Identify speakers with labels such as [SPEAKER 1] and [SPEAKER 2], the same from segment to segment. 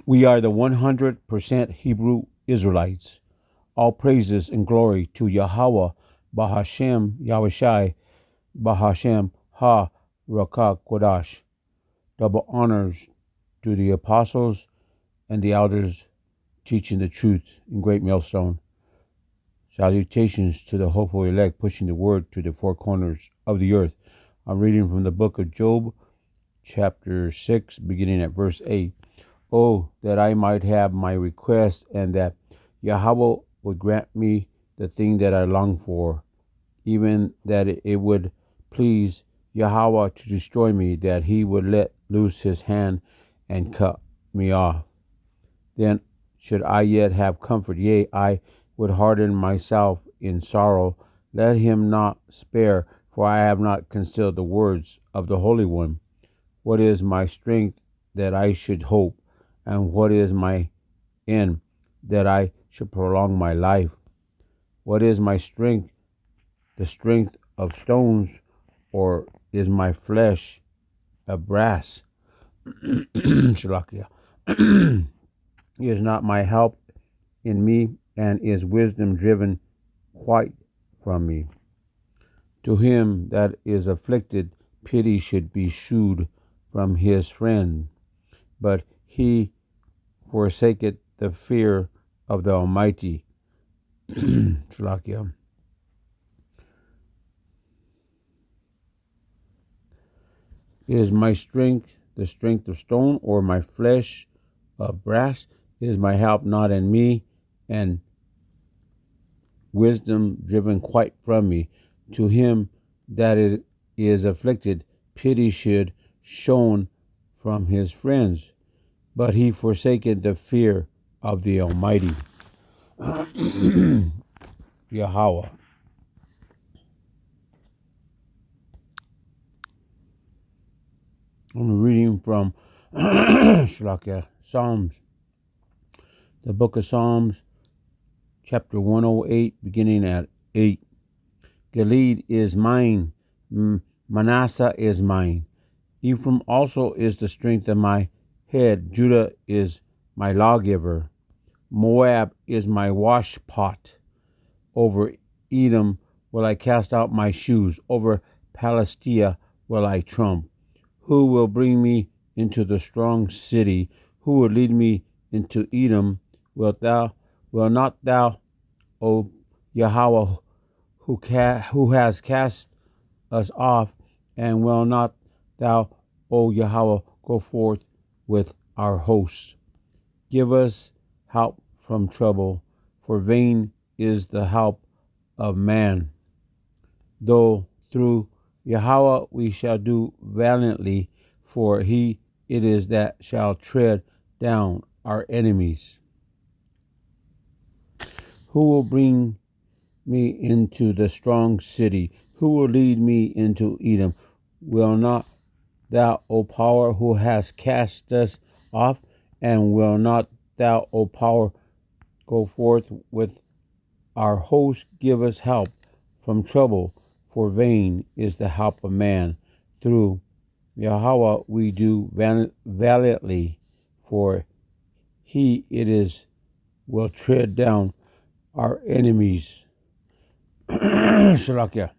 [SPEAKER 1] We are the 100% Hebrew Israelites. All praises and glory to Yahweh, Bahashem, Yahushai, Bahashem, Ha, Rakah, Kodash. Double honors to the apostles and the elders teaching the truth in Great Millstone. Salutations to the hopeful elect pushing the word to the four corners of the earth. I'm reading from the book of Job, chapter 6, beginning at verse 8. Oh, that I might have my request, and that Yahweh would grant me the thing that I long for, even that it would please Yahweh to destroy me, that he would let loose his hand and cut me off. Then should I yet have comfort, yea, I would harden myself in sorrow. Let him not spare, for I have not concealed the words of the Holy One. What is my strength that I should hope? And what is my end that I should prolong my life? What is my strength? The strength of stones, or is my flesh of brass? Shalakia. Is not my help in me, and is wisdom driven quite from me? To him that is afflicted, pity should be shewed from his friend, but he forsaketh the fear of the Almighty. Shalakia. Is my strength the strength of stone, or my flesh of brass? Is my help not in me, and wisdom driven quite from me? To him that it is afflicted, pity should shown from his friends, but he forsaketh the fear of the Almighty. Yahweh. I'm reading from Psalms, the book of Psalms, chapter 108, beginning at 8. Gilead is mine, Manasseh is mine. Ephraim also is the strength of my head. Judah is my lawgiver. Moab is my washpot. Over Edom will I cast out my shoes. Over Palestina will I trump. Who will bring me into the strong city? Who will lead me into Edom? Will not thou, O Yahweh, who has cast us off, and will not thou, O Yahweh, go forth with our hosts? Give us help from trouble, for vain is the help of man. Though through Yahweh we shall do valiantly, for he it is that shall tread down our enemies. Who will bring me into the strong city? Who will lead me into Edom? Will not thou, O power, who hast cast us off, and will not thou, O power, go forth with our host? Give us help from trouble, for vain is the help of man. Through Yahweh we do valiantly, for he it is will tread down our enemies. Shalakia.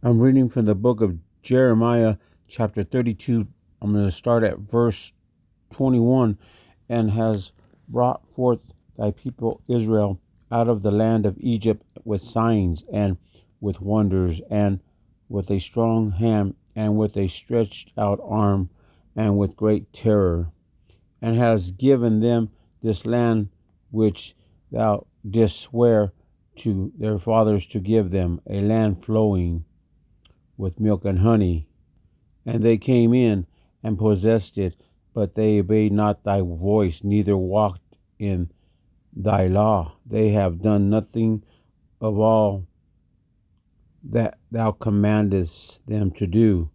[SPEAKER 1] I'm reading from the book of Jeremiah, chapter 32. I'm going to start at verse 21. And has brought forth thy people Israel out of the land of Egypt with signs and with wonders, and with a strong hand, and with a stretched out arm, and with great terror, and has given them this land which thou didst swear to their fathers to give them, a land flowing with milk and honey. And they came in and possessed it, but they obeyed not thy voice, neither walked in thy law. They have done nothing of all that thou commandest them to do.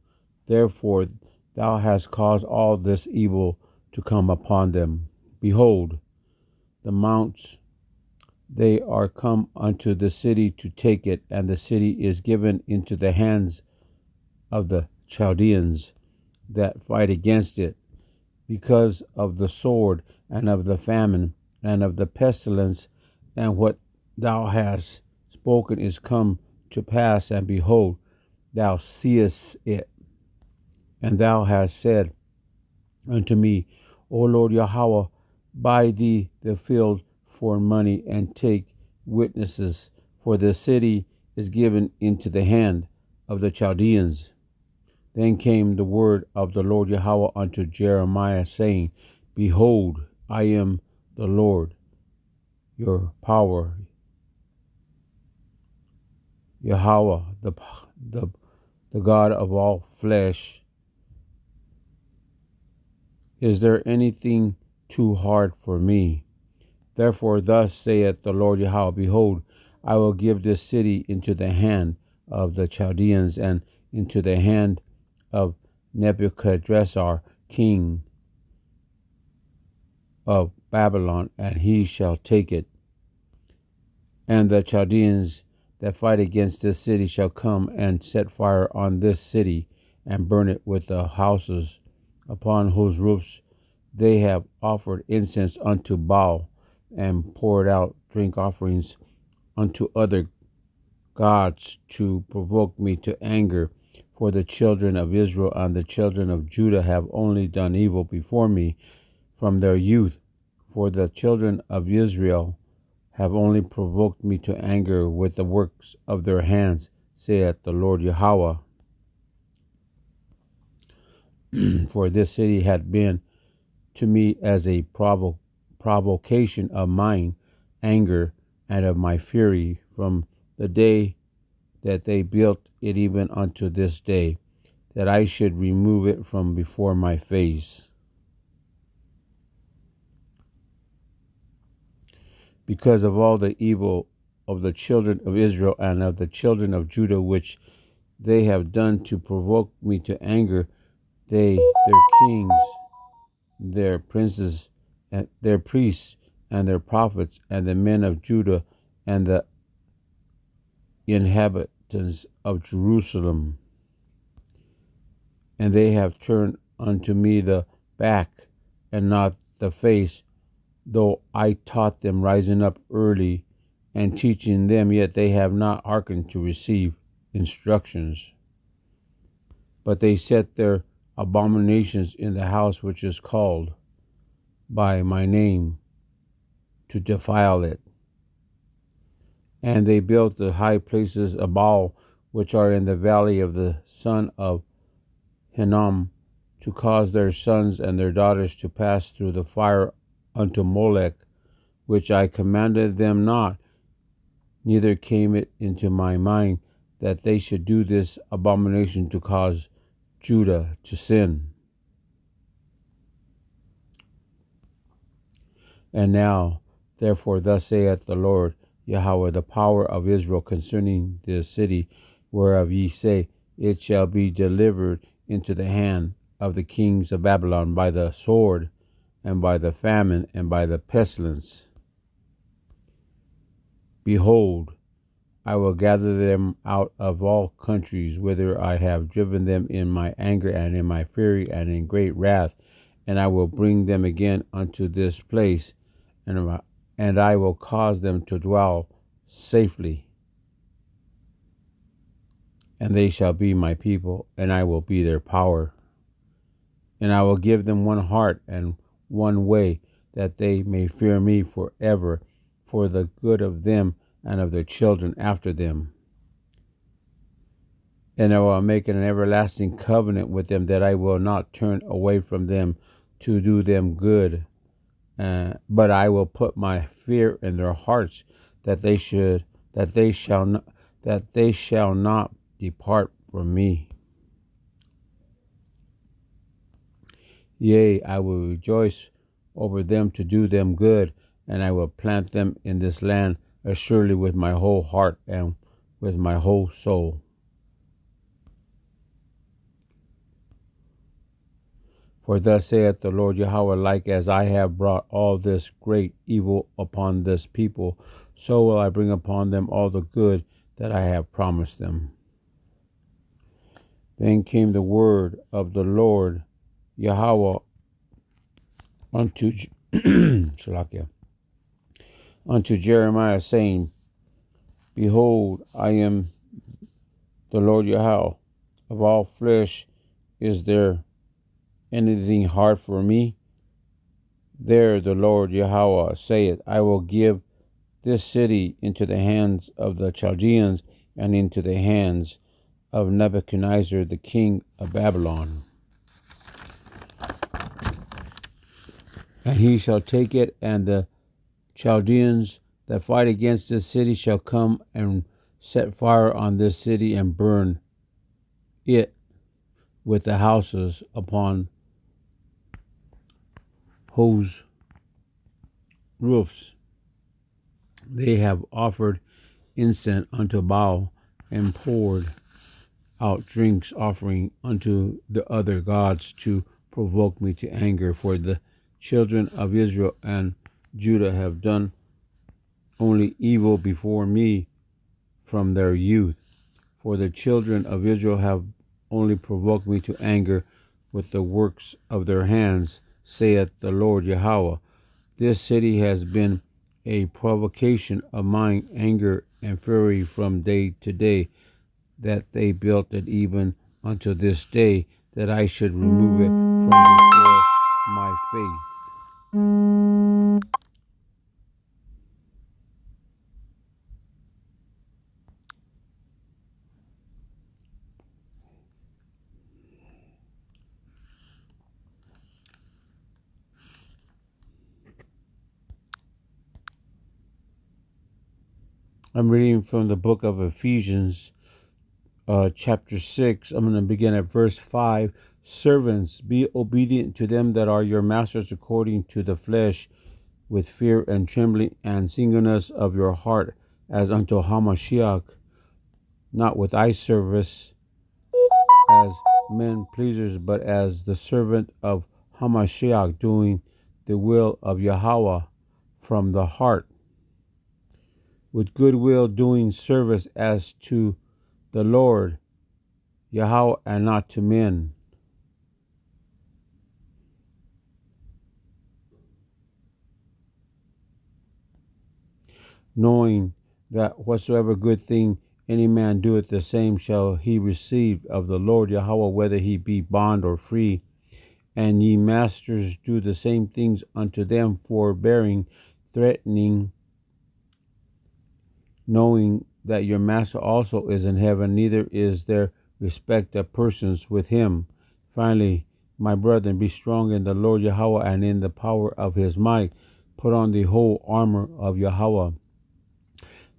[SPEAKER 1] Therefore thou hast caused all this evil to come upon them. Behold, the mounts, they are come unto the city to take it, and the city is given into the hands of the Chaldeans. that fight against it, because of the sword and of the famine and of the pestilence, and what thou hast spoken is come to pass, and behold, thou seest it. And thou hast said unto me, O Lord Yahweh, buy thee the field for money, and take witnesses, for the city is given into the hand of the Chaldeans. Then came the word of the Lord Yahweh unto Jeremiah, saying, Behold, I am the Lord, your power, Yahweh, the God of all flesh. Is there anything too hard for me? Therefore, thus saith the Lord Yahweh, Behold, I will give this city into the hand of the Chaldeans, and into the hand of Nebuchadrezzar, king of Babylon, and he shall take it. And the Chaldeans that fight against this city shall come and set fire on this city, and burn it with the houses upon whose roofs they have offered incense unto Baal, and poured out drink offerings unto other gods, to provoke me to anger. For the children of Israel and the children of Judah have only done evil before me from their youth. For the children of Israel have only provoked me to anger with the works of their hands, saith the Lord Yahweh. For this city hath been to me as a provocation of mine anger and of my fury from the day that they built it even unto this day, that I should remove it from before my face. Because of all the evil of the children of Israel and of the children of Judah, which they have done to provoke me to anger, they, their kings, their princes, and their priests, and their prophets, and the men of Judah, and the inhabitants of Jerusalem. And they have turned unto me the back, and not the face, though I taught them rising up early and teaching them, yet they have not hearkened to receive instructions. But they set their abominations in the house which is called by my name, to defile it. And they built the high places of Baal, which are in the valley of the son of Hinnom, to cause their sons and their daughters to pass through the fire unto Molech, which I commanded them not, neither came it into my mind that they should do this abomination to cause Judah to sin. And now, therefore, thus saith the Lord Yahweh, the power of Israel, concerning this city, whereof ye say, It shall be delivered into the hand of the kings of Babylon by the sword, and by the famine, and by the pestilence. Behold, I will gather them out of all countries whither I have driven them in my anger and in my fury and in great wrath, and I will bring them again unto this place, and I will cause them to dwell safely. And they shall be my people, and I will be their power. And I will give them one heart and one way, that they may fear me forever, for the good of them and of their children after them. And I will make an everlasting covenant with them, that I will not turn away from them to do them good, but I will put my fear in their hearts, that they shall not depart from me. Yea, I will rejoice over them to do them good, and I will plant them in this land assuredly with my whole heart and with my whole soul. For thus saith the Lord Yahweh, like as I have brought all this great evil upon this people, so will I bring upon them all the good that I have promised them. Then came the word of the Lord Yahweh unto Shalakia, unto Jeremiah, saying, Behold, I am the Lord Yahweh. Of all flesh is there anything hard for me? There the Lord Yahweh saith, I will give this city into the hands of the Chaldeans and into the hands of Nebuchadnezzar the king of Babylon. And he shall take it, and the Chaldeans that fight against this city shall come and set fire on this city and burn it with the houses upon whose roofs they have offered incense unto Baal and poured out drinks offering unto the other gods to provoke me to anger. For the children of Israel and Judah have done only evil before me from their youth. For the children of Israel have only provoked me to anger with the works of their hands, saith the Lord Yahweh. This city has been a provocation of mine anger and fury from day to day, that they built it even unto this day, that I should remove it from before my face. I'm reading from the book of Ephesians, chapter 6. I'm going to begin at verse 5. Servants, be obedient to them that are your masters according to the flesh, with fear and trembling and singleness of your heart, as unto Hamashiach, not with eye service as men pleasers, but as the servant of Hamashiach, doing the will of Yahweh from the heart, with good will doing service as to the Lord Yahweh and not to men, knowing that whatsoever good thing any man doeth, the same shall he receive of the Lord Yahweh, whether he be bond or free. And ye masters, do the same things unto them, forbearing, threatening, knowing that your master also is in heaven, neither is there respect of persons with him. Finally, my brethren, be strong in the Lord Yahweh and in the power of his might. Put on the whole armor of Yahweh,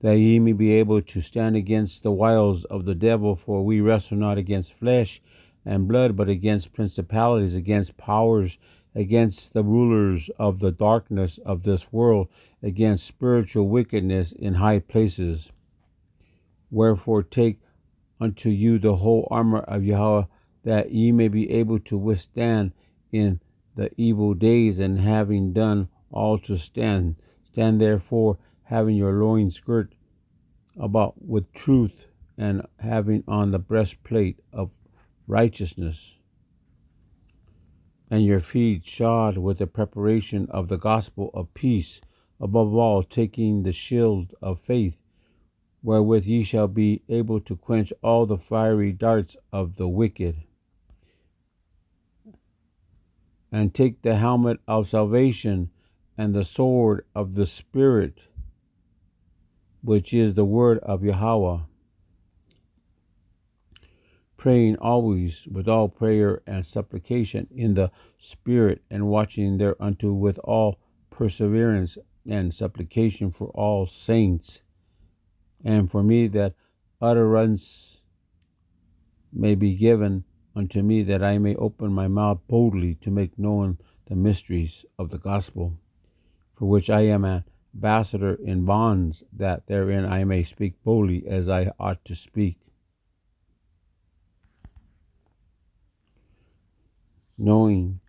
[SPEAKER 1] that ye may be able to stand against the wiles of the devil. For we wrestle not against flesh and blood, but against principalities, against powers, against the rulers of the darkness of this world, against spiritual wickedness in high places. Wherefore take unto you the whole armor of Yahweh, that ye may be able to withstand in the evil days, and having done all to stand. Stand therefore, having your loins girt about with truth, and having on the breastplate of righteousness, and your feet shod with the preparation of the gospel of peace. Above all, taking the shield of faith, wherewith ye shall be able to quench all the fiery darts of the wicked. And take the helmet of salvation and the sword of the Spirit, which is the word of Yahweh, praying always with all prayer and supplication in the Spirit, and watching thereunto with all perseverance and supplication for all saints, and for me, that utterance may be given unto me, that I may open my mouth boldly to make known the mysteries of the gospel, for which I am an ambassador in bonds, that therein I may speak boldly as I ought to speak. Knowing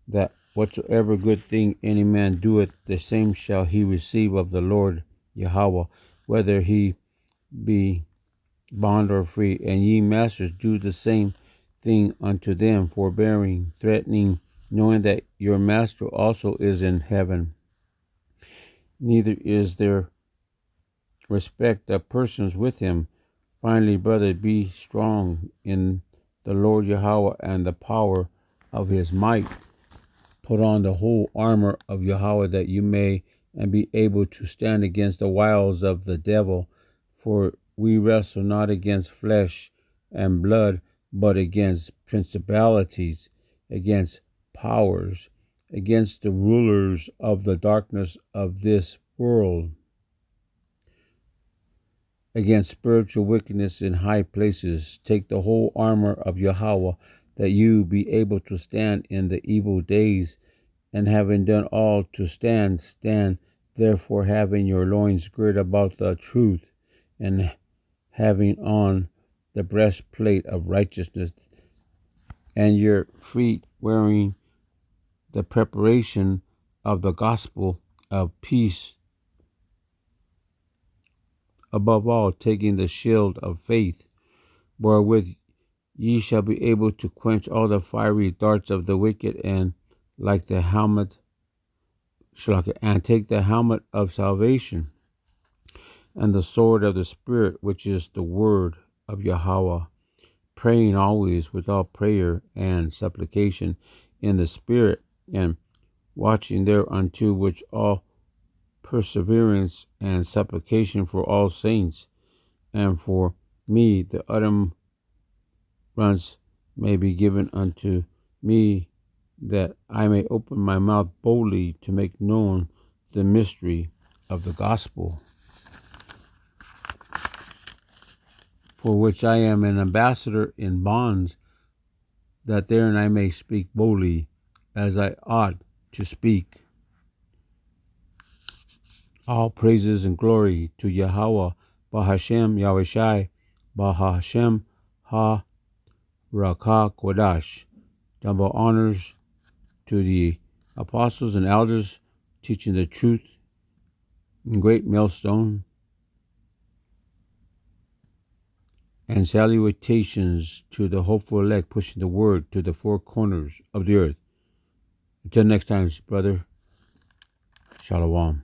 [SPEAKER 1] that whatsoever good thing any man doeth, the same shall he receive of the Lord Yahweh, whether he be bond or free. And ye masters, do the same thing unto them, forbearing, threatening, knowing that your master also is in heaven. Neither is there respect of persons with him. Finally, brother, be strong in the Lord Yahweh and the power of his might. Put on the whole armor of Yahweh, that you may and be able to stand against the wiles of the devil. For we wrestle not against flesh and blood, but against principalities, against powers, against the rulers of the darkness of this world, against spiritual wickedness in high places. Take the whole armor of Yahweh, that you be able to stand in the evil days, and having done all to stand, stand therefore, having your loins girt about the truth, and having on the breastplate of righteousness, and your feet wearing the preparation of the gospel of peace. Above all, taking the shield of faith, wherewith ye shall be able to quench all the fiery darts of the wicked, and like the helmet, and take the helmet of salvation, and the sword of the Spirit, which is the word of Yahweh, praying always with all prayer and supplication in the Spirit, and watching thereunto with all perseverance and supplication for all saints, and for me the utterance may be given unto me, that I may open my mouth boldly to make known the mystery of the gospel, for which I am an ambassador in bonds, that therein I may speak boldly as I ought to speak. All praises and glory to Yahweh, Bahashem Yahushai, Bahashem Ha Rakah Kodash. Double honors to the apostles and elders teaching the truth in Great Millstone, and salutations to the hopeful elect pushing the word to the four corners of the earth. Until next time, brother, Shalom.